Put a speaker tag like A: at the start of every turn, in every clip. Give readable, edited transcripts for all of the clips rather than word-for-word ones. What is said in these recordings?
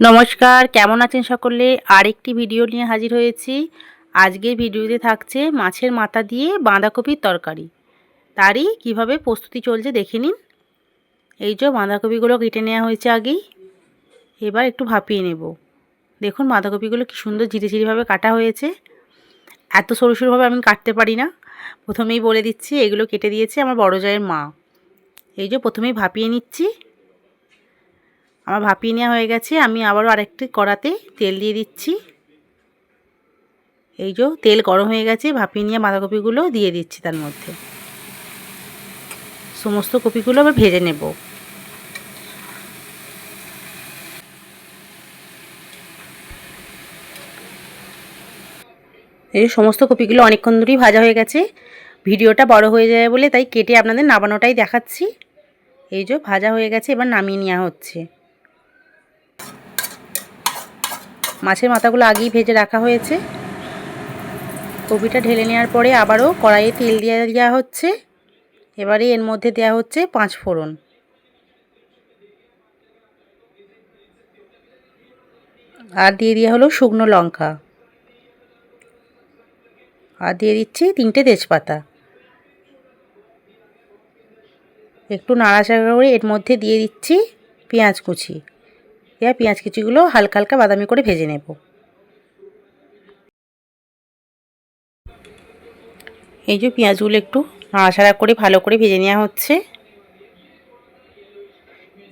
A: নমস্কার, কেমন আছেন সকলে? আরেকটি ভিডিও নিয়ে হাজির হয়েছি। আজকের ভিডিওতে থাকছে মাছের মাথা দিয়ে বাঁধাকপির তরকারি। তারই কিভাবে প্রস্তুতি চলছে দেখে নিন। এই যে বাঁধাকপিগুলো কেটে নেওয়া হয়েছে আগেই, এবার একটু ভাপিয়ে নেব। দেখুন বাঁধাকপিগুলো কি সুন্দর ঝিরি ঝিরিভাবে কাটা হয়েছে। এত সরু সরুভাবে আমি কাটতে পারি না, প্রথমেই বলে দিচ্ছি। এগুলো কেটে দিয়েছে আমার বড় জায়ের মা। এই যে প্রথমেই ভাপিয়ে নিচ্ছি। আমার ভাপিয়ে নেওয়া হয়ে গেছে। আমি আবারও আরেকটি কড়াতে তেল দিয়ে দিচ্ছি। এই যে তেল গরম হয়ে গেছে, ভাপিয়ে নিয়ে বাঁধাকপিগুলো দিয়ে দিচ্ছি তার মধ্যে। সমস্ত কপিগুলো আবার ভেজে নেব। এই সমস্ত কপিগুলো অনেকক্ষণ ধরেই ভাজা হয়ে গেছে। ভিডিওটা বড় হয়ে যায় বলে তাই কেটে আপনাদের নামানোটাই দেখাচ্ছি। এই যে ভাজা হয়ে গেছে, এবার নামিয়ে নেওয়া হচ্ছে। মাছের মাথাগুলো আগেই ভেজে রাখা হয়েছে। কপিটা ঢেলে নেওয়ার পরে আবারও কড়াইয়ে তেল দিয়ে দেওয়া হচ্ছে। এবারে এর মধ্যে দেওয়া হচ্ছে 5 ফোড়ন। আর দিয়ে দেওয়া হলো শুকনো লঙ্কা। আর দিয়ে দিচ্ছি 3টে তেজপাতা। একটু নাড়াচাড়া করে এর মধ্যে দিয়ে দিচ্ছি পেঁয়াজ কুচি। এবার পেঁয়াজ কুচিগুলো হালকা হালকা বাদামি করে ভেজে নেব। এই যে পেঁয়াজগুলো একটু নাড়াচাড়া করে ভালো করে ভেজে নেওয়া হচ্ছে।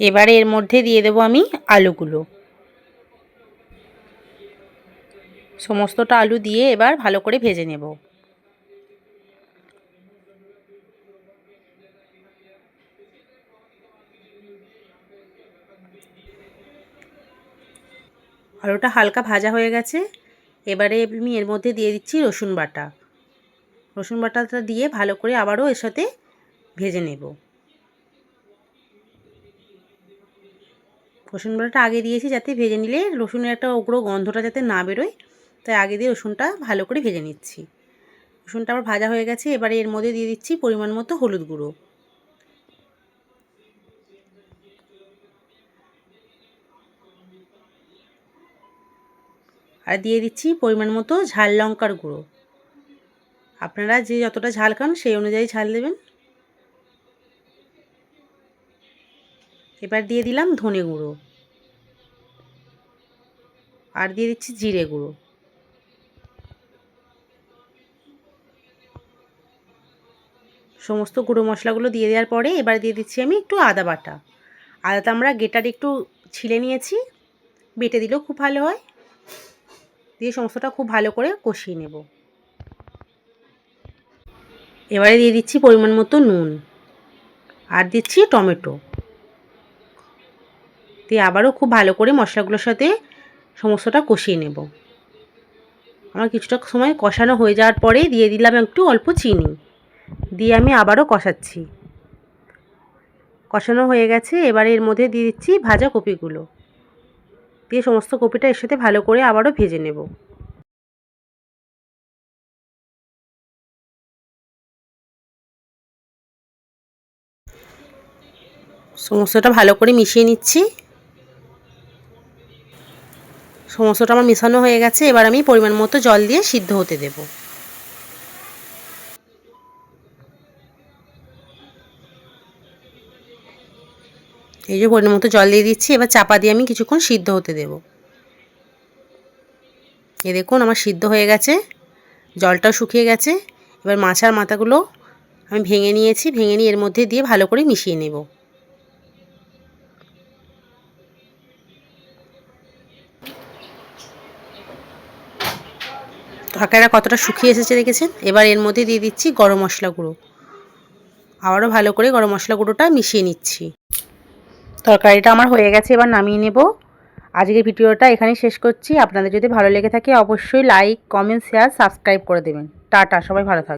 A: এবারে এর মধ্যে দিয়ে দেব আমি আলুগুলো। সমস্তটা আলু দিয়ে এবার ভালো করে ভেজে নেব। আলুটা হালকা ভাজা হয়ে গেছে। এবারে আমি এর মধ্যে দিয়ে দিচ্ছি রসুন বাটা। রসুন বাটাটা দিয়ে ভালো করে আবারও এর সাথে ভেজে নেব। রসুন বাটাটা আগে দিয়েছি যাতে ভেজে নিলে রসুনের একটা উগ্র গন্ধটা যাতে না বেরোয়, তাই আগে দিয়ে রসুনটা ভালো করে ভেজে নিচ্ছি। রসুনটা আবার ভাজা হয়ে গেছে। এবারে এর মধ্যে দিয়ে দিচ্ছি পরিমাণ মতো হলুদ গুঁড়ো। আর দিয়ে দিচ্ছি পরিমাণ মতো ঝাল লঙ্কার গুঁড়ো। আপনারা যে যতটা ঝাল খান সেই অনুযায়ী ঝাল দেবেন। এবার দিয়ে দিলাম ধনে গুঁড়ো। আর দিয়ে দিচ্ছি জিরে গুঁড়ো। সমস্ত গুঁড়ো মশলাগুলো দিয়ে দেওয়ার পরে এবার দিয়ে দিচ্ছি আমি একটু আদা বাটা। আদাটা আমরা গেটারে একটু ছিলে নিয়েছি, বেটে দিলেও খুব ভালো হয়। দিয়ে সমস্তটা খুব ভালো করে কষিয়ে নেব। এবারে দিয়ে দিচ্ছি পরিমাণ মতো নুন। আর দিচ্ছি টমেটো। দিয়ে আবারও খুব ভালো করে মশলাগুলোর সাথে সমস্তটা কষিয়ে নেব। আমার কিছুটা সময় কষানো হয়ে যাওয়ার পরে দিয়ে দিলাম একটু অল্প চিনি। দিয়ে আমি আবারও কষাচ্ছি। কষানো হয়ে গেছে। এবারে এর মধ্যে দিয়ে দিচ্ছি ভাজা কপিগুলো। দিয়ে সমস্ত কপিটা এর সাথে ভালো করে আবারও ভেজে নেব। সমস্তটা ভালো করে মিশিয়ে নিচ্ছি। সমস্তটা আমার মেশানো হয়ে গেছে। এবার আমি পরিমাণ মতো জল দিয়ে সিদ্ধ হতে দেব। এই যে পরিমাণ মতো জল দিয়ে দিচ্ছি। এবার চাপা দিয়ে আমি কিছুক্ষণ সিদ্ধ হতে দেব। এই দেখুন আমার সিদ্ধ হয়ে গেছে, জলটাও শুকিয়ে গেছে। এবার মাছের মাথাগুলো আমি ভেঙে নিয়েছি। ভেঙে নিয়ে এর মধ্যে দিয়ে ভালো করে মিশিয়ে নেব। তরকারিটা কতটা শুকিয়ে এসেছে দেখেছেন। এবার এর মধ্যে দিয়ে দিচ্ছি গরম মশলা গুঁড়ো। আবারও ভালো করে গরম মশলা গুঁড়োটা মিশিয়ে নিচ্ছি। তরকারিটা আমার হয়ে গেছে, এবার নামিয়ে নেব। আজকের ভিডিওটা এখানেই শেষ করছি। আপনাদের যদি ভালো লেগে থাকে অবশ্যই লাইক, কমেন্ট, শেয়ার, সাবস্ক্রাইব করে দেবেন। টাটা, সবাই ভালো থাকবেন।